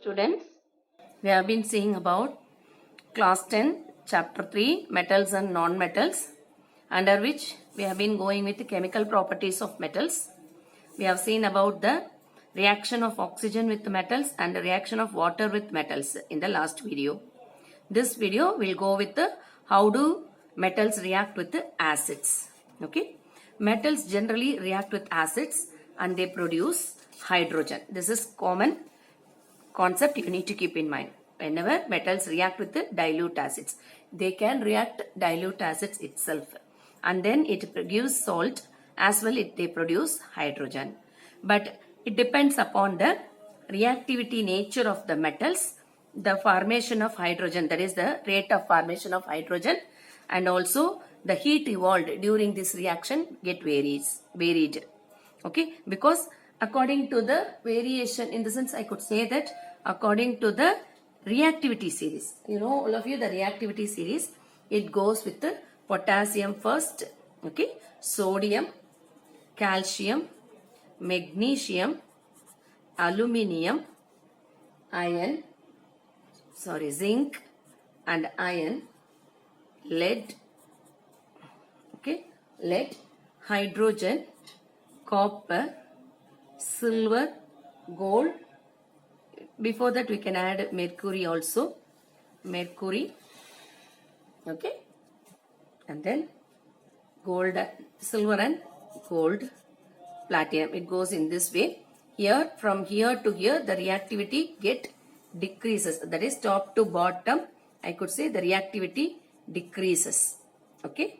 Students, we have been seeing about class 10 chapter 3 metals and non-metals, under which we have been going with the chemical properties of metals. We have seen about the reaction of oxygen with metals and the reaction of water with metals in the last video. This video will go with the how do metals react with the acids. Okay, metals generally react with acids and they produce hydrogen. This is common concept you need to keep in mind. Whenever metals react with the dilute acids, they can react dilute acids itself, and then it produces salt as well. They produce hydrogen, but it depends upon the reactivity nature of the metals, the formation of hydrogen, that is the rate of formation of hydrogen, and also the heat evolved during this reaction get varied. Okay, because according to the variation, in the sense I could say that according to the reactivity series, you know all of you, the reactivity series, it goes with the potassium first, okay, sodium, calcium, magnesium, aluminium, zinc and iron, lead, okay, lead, hydrogen, copper, silver, gold. Before that we can add mercury also, mercury, okay, and then gold, silver and gold, platinum. It goes in this way. Here, from here to here, the reactivity get decreases. That is top to bottom, I could say the reactivity decreases. Okay,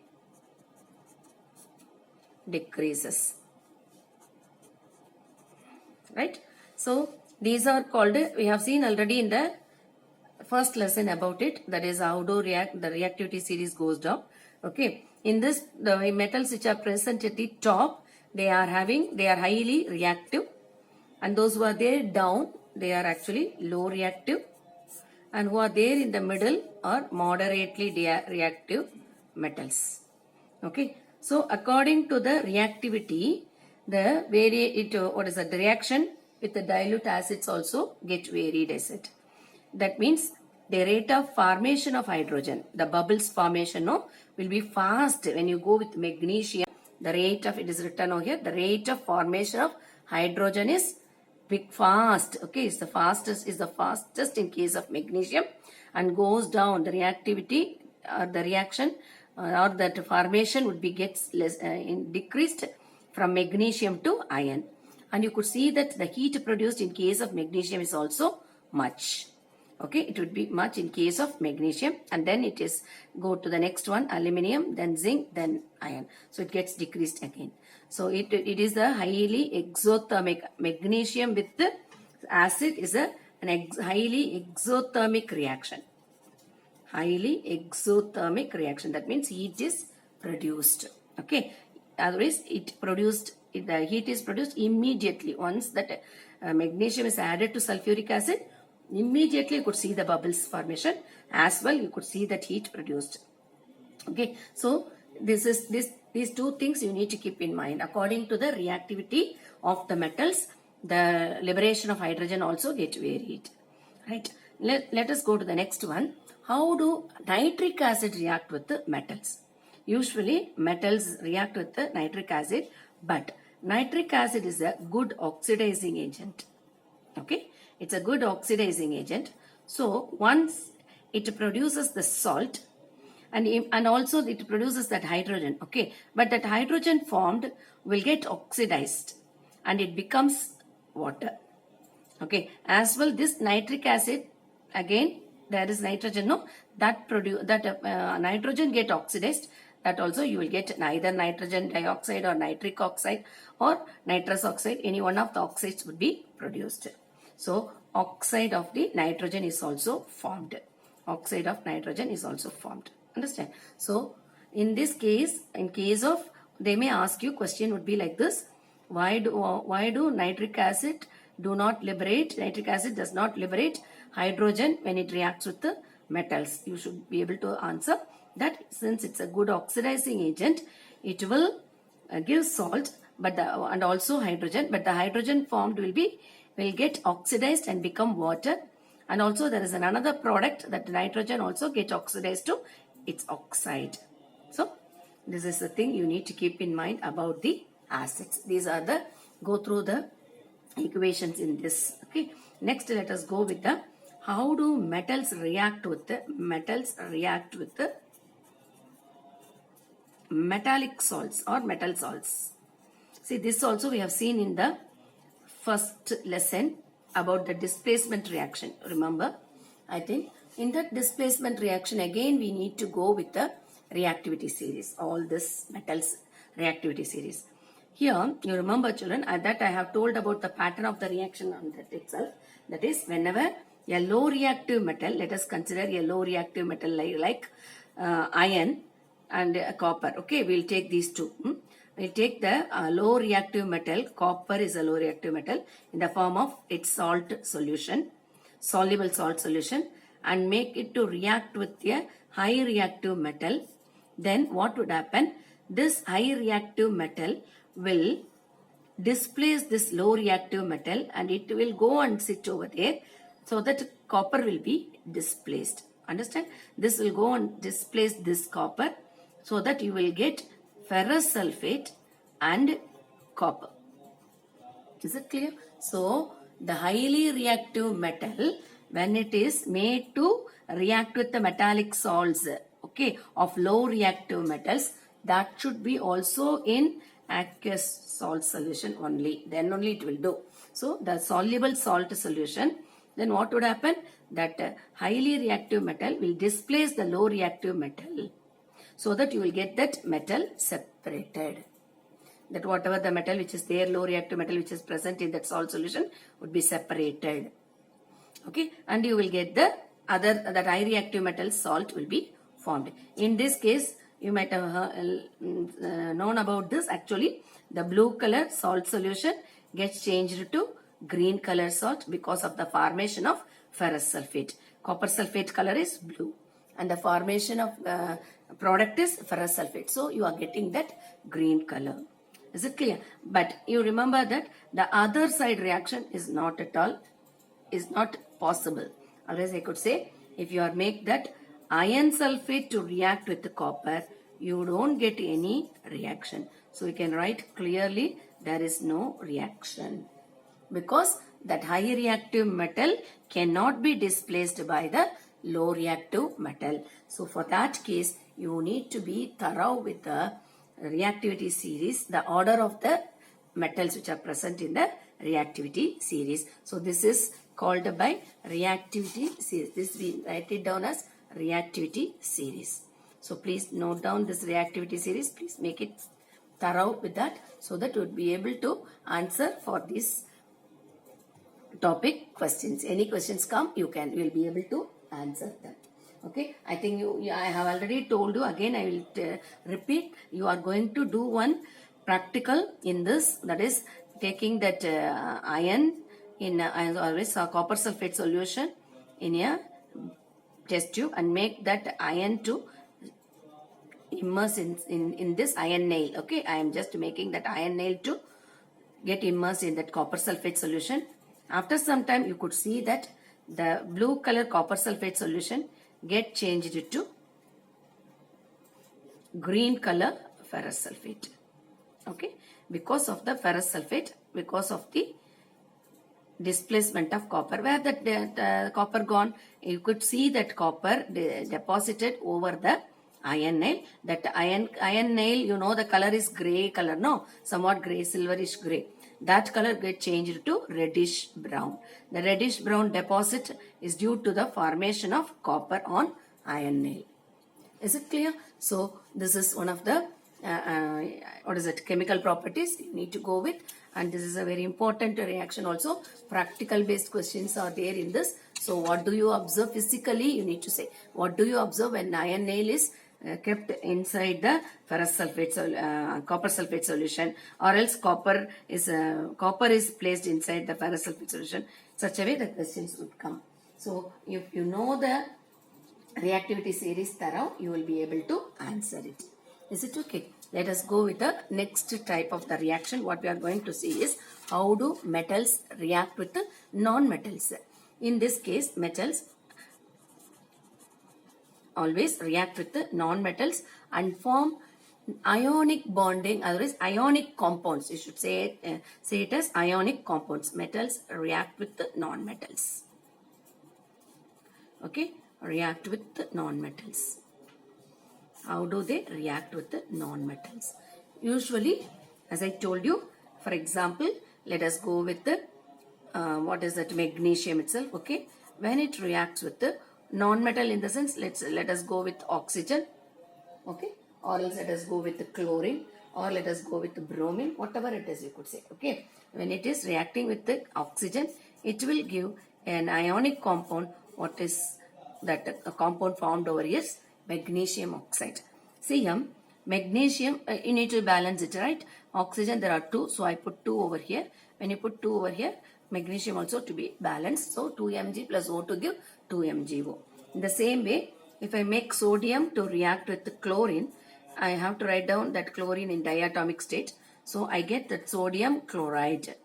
decreases, right? So these are called, we have seen already in the first lesson about it, that is how to react, the reactivity series goes down. Okay, in this, the metals which are present at the top, they are highly reactive, and those who are there down, they are actually low reactive, and who are there in the middle are moderately reactive metals. Okay, so according to the reactivity, the the reaction with the dilute acids also get varied acid. That means the rate of formation of hydrogen, the bubbles formation will be fast when you go with magnesium. The rate of, it is written over here, the rate of formation of hydrogen is fast. Okay, it's the fastest in case of magnesium, and goes down. The reactivity or the reaction or that formation would be gets less decreased from magnesium to iron. And you could see that the heat produced in case of magnesium is also much. Okay, it would be much in case of magnesium, and then it is go to the next one, aluminium, then zinc, then iron. So it gets decreased again. So it is a highly exothermic. Magnesium with the acid is highly exothermic reaction. Highly exothermic reaction. That means heat is produced. Okay, otherwise the heat is produced immediately. Once that magnesium is added to sulfuric acid, immediately you could see the bubbles formation, as well you could see that heat produced. Okay, so these two things you need to keep in mind. According to the reactivity of the metals, the liberation of hydrogen also get varied. Right, let us go to the next one. How do nitric acid react with the metals? Usually metals react with the nitric acid, but nitric acid is a good oxidizing agent. Okay, it's a good oxidizing agent. So once it produces the salt, and also it produces that hydrogen. Okay, but that hydrogen formed will get oxidized and it becomes water. Okay, as well this nitric acid, again there is nitrogen, nitrogen get oxidized. That also you will get either nitrogen dioxide or nitric oxide or nitrous oxide. Any one of the oxides would be produced. So oxide of the nitrogen is also formed. Oxide of nitrogen is also formed. Understand? So in this case, in case of, they may ask you, question would be like this: why do nitric acid nitric acid does not liberate hydrogen when it reacts with the metals? You should be able to answer that since it's a good oxidizing agent, it will give salt, and also hydrogen, but the hydrogen formed will get oxidized and become water, And also there is another product that nitrogen also get oxidized to its oxide. So this is the thing you need to keep in mind about the acids. These are the, go through the equations in this. Okay. Next let us go with the, how do metals react with the metallic salts or metal salts. See, this also we have seen in the first lesson about the displacement reaction. Remember, I think in that displacement reaction again we need to go with the reactivity series, all this metals reactivity series. Here you remember children that I have told about the pattern of the reaction on that itself. That is, whenever a low reactive metal, let us consider a low reactive metal like iron and copper. Okay, we'll take these two. We'll take the low reactive metal. Copper is a low reactive metal in the form of its salt solution, soluble salt solution, and make it to react with a high reactive metal. Then what would happen? This high reactive metal will displace this low reactive metal and it will go and sit over there, so that copper will be displaced. Understand? This will go and displace this copper, so that you will get ferrous sulfate and copper. Is it clear? So the highly reactive metal, when it is made to react with the metallic salts, okay, of low reactive metals, that should be also in aqueous salt solution only. Then only it will do. So the soluble salt solution, then what would happen? That highly reactive metal will displace the low reactive metal, so that you will get that metal separated. That whatever the metal which is there, low reactive metal which is present in that salt solution would be separated. Okay, and you will get the other, that high reactive metal salt will be formed. In this case, you might have known about this. Actually, the blue color salt solution gets changed to green color salt because of the formation of ferrous sulfate. Copper sulfate color is blue, and the formation of product is ferrous sulfate. So you are getting that green color. Is it clear? But you remember that the other side reaction is not at all, is not possible. Otherwise I could say, if you are make that iron sulfate to react with the copper, you don't get any reaction. So you can write clearly there is no reaction, because that high reactive metal cannot be displaced by the low reactive metal. So for that case, you need to be thorough with the reactivity series, the order of the metals which are present in the reactivity series. So this is called by reactivity series. This we write it down as reactivity series. So please note down this reactivity series. Please make it thorough with that, so that you would be able to answer for this topic questions. Any questions come, you will be able to answer them. Okay, I think I have already told you. Again I will repeat. You are going to do one practical in this, that is taking that iron in always copper sulfate solution in a test tube and make that iron to immerse in this iron nail. Okay, I am just making that iron nail to get immersed in that copper sulfate solution. After some time you could see that the blue color copper sulfate solution get changed to green color ferrous sulfate. Okay, because of the ferrous sulfate, because of the displacement of copper. Where that copper gone, you could see that copper deposited over the iron nail. That iron nail, you know, the color is gray color, no, somewhat gray, silverish gray. That color get changed to reddish brown. The reddish brown deposit is due to the formation of copper on iron nail. Is it clear? So this is one of the chemical properties you need to go with, and this is a very important reaction also. Practical based questions are there in this. So what do you observe physically? You need to say, what do you observe when iron nail is kept inside the ferrous sulfate copper sulfate solution, or else copper is placed inside the ferrous sulfate solution? Such a way the questions would come. So if you know the reactivity series thorough, you will be able to answer it. Is it okay? Let us go with the next type of the reaction. What we are going to see is, how do metals react with the non-metals? In this case, metals always react with the non-metals and form ionic bonding, otherwise ionic compounds. You should say it as ionic compounds. Metals react with the non-metals. Okay, react with the non-metals. How do they react with the non-metals? Usually, as I told you, for example, let us go with the what is that, magnesium itself. Okay, when it reacts with the non-metal, in the sense, let us go with oxygen. Okay, or else let us go with the chlorine, or let us go with the bromine, whatever it is you could say. Okay, when it is reacting with the oxygen, it will give an ionic compound. What is that? A compound formed over here is magnesium oxide. Cm, magnesium, you need to balance it, right? Oxygen, there are 2, so I put 2 over here. When you put 2 over here, magnesium also to be balanced, so 2 Mg plus O to give 2 MgO. In the same way, if I make sodium to react with the chlorine, I have to write down that chlorine in diatomic state, so I get that sodium chloride.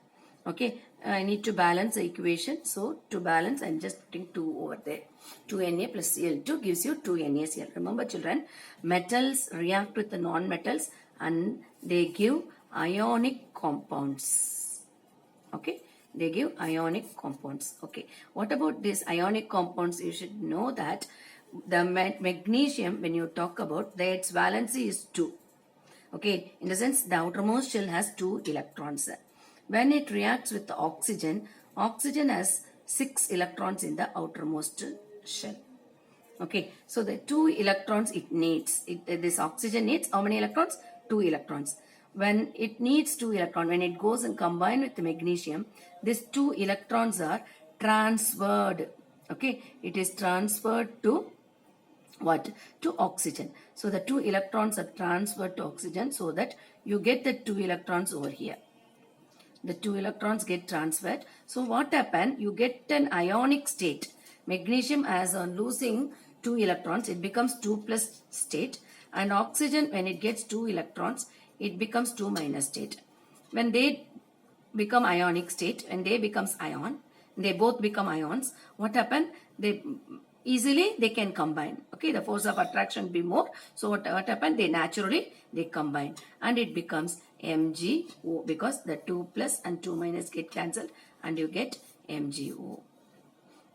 Okay, I need to balance the equation, so to balance I am just putting 2 over there. 2Na plus Cl2 gives you 2NaCl. Remember children, metals react with the non-metals and they give ionic compounds. Okay, they give ionic compounds. Okay, what about these ionic compounds? You should know that the magnesium, when you talk about, its valency is 2. Okay, in the sense the outermost shell has 2 electrons. When it reacts with the oxygen, oxygen has 6 electrons in the outermost shell. Okay, so the 2 electrons it needs, this oxygen needs how many electrons? 2 electrons. When it needs 2 electrons, when it goes and combine with the magnesium, these 2 electrons are transferred. Okay, it is transferred to what? To oxygen. So the 2 electrons are transferred to oxygen, so that you get the 2 electrons over here. The 2 electrons get transferred. So what happened? You get an ionic state. Magnesium, as on losing 2 electrons, it becomes 2 plus state, and oxygen, when it gets 2 electrons, it becomes 2 minus state. When they become ionic state, when they becomes ion, they both become ions, what happened? They can combine. Okay, the force of attraction be more, so what happened? They combine and it becomes MgO, because the 2 plus and 2 minus get cancelled and you get MgO.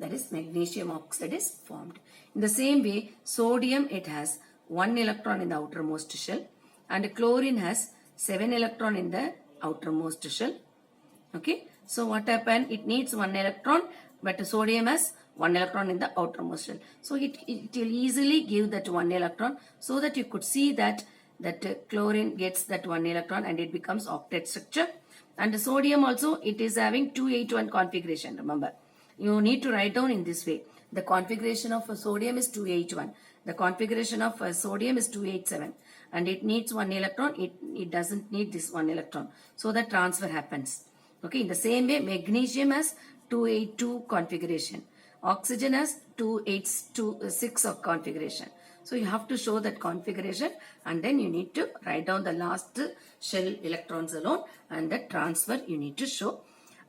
That is, magnesium oxide is formed. In the same way, sodium, it has 1 electron in the outermost shell, and chlorine has 7 electron in the outermost shell. Okay, so what happened? It needs 1 electron, but sodium has 1 electron in the outermost shell. So it will easily give that 1 electron, so that you could see that chlorine gets that 1 electron and it becomes octet structure. And the sodium also, it is having 281 configuration. Remember, you need to write down in this way. The configuration of sodium is 281. The configuration of sodium is 287. And it needs 1 electron. It doesn't need this 1 electron. So the transfer happens. Okay, in the same way, magnesium has 282 configuration. Oxygen has 286 of configuration. So you have to show that configuration, and then you need to write down the last shell electrons alone, and the transfer you need to show.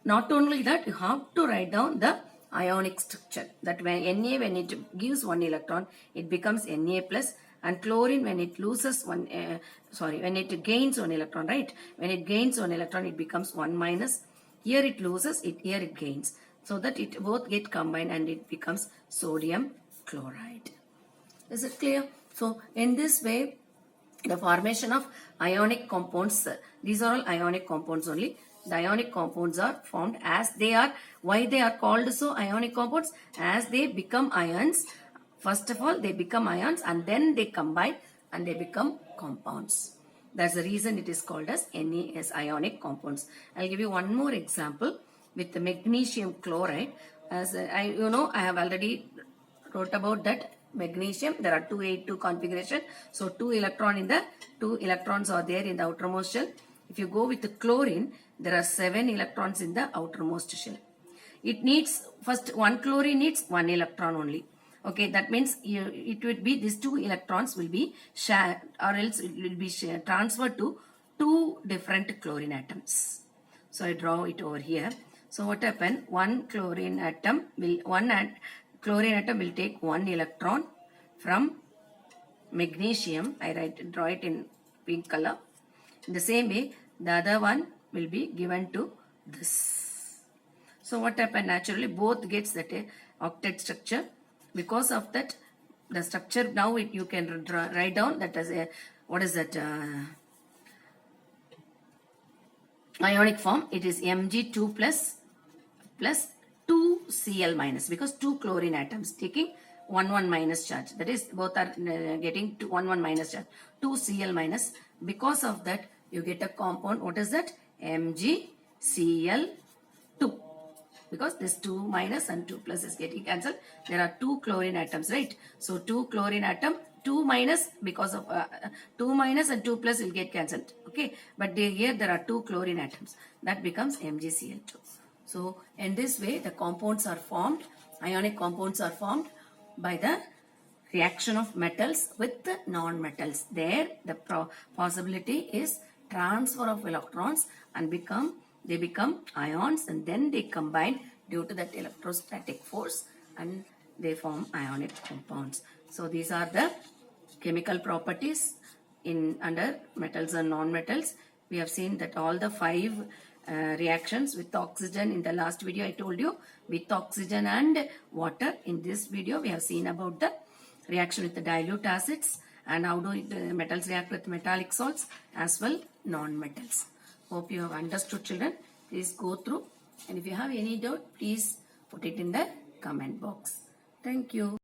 Not only that, you have to write down the ionic structure, that when Na, when it gives 1 electron, it becomes Na plus, and chlorine, when it loses when it gains 1 electron, right? When it gains 1 electron, it becomes 1 minus. Here it loses, here it gains. So that it both get combined and it becomes sodium chloride. Is it clear? So in this way, the formation of ionic compounds, these are all ionic compounds only. The ionic compounds are formed as they are. Why they are called so ionic compounds? As they become ions, first of all they become ions and then they combine and they become compounds. That's the reason it is called as NaS, ionic compounds. I'll give you one more example with the magnesium chloride. As I have already wrote about that magnesium. There are 282 configuration. So 2 electrons are there in the outermost shell. If you go with the chlorine, there are 7 electrons in the outermost shell. It needs, first one chlorine needs 1 electron only. Okay, that means it would be, these 2 electrons will be shared, or else it will be transferred to 2 different chlorine atoms. So I draw it over here. So what happened? One chlorine atom will take one electron from magnesium. I draw it in pink color. In the same way, the other one will be given to this. So what happened? Naturally, both gets that octet structure. Because of that, the structure now you can write down that as a what is that ionic form. It is Mg2 plus 2Cl minus, because 2 chlorine atoms taking 1 minus charge. That is, both are getting 1 minus charge. 2Cl minus. Because of that, you get a compound. What is that? MgCl2. Because this 2 minus and 2 plus is getting cancelled. There are 2 chlorine atoms, right? So 2 chlorine atom, 2 minus, because of 2 minus and 2 plus will get cancelled. Okay, but here there are 2 chlorine atoms. That becomes MgCl2. So in this way, the compounds are formed, ionic compounds are formed by the reaction of metals with the non-metals. There, the possibility is transfer of electrons and they become ions, and then they combine due to that electrostatic force and they form ionic compounds. So these are the chemical properties under metals and non-metals. We have seen that all the 5 reactions with oxygen in the last video I told you, with oxygen and water. In this video we have seen about the reaction with the dilute acids and how do metals react with metallic salts as well non-metals. Hope you have understood, children. Please go through, and if you have any doubt, please put it in the comment box. Thank you.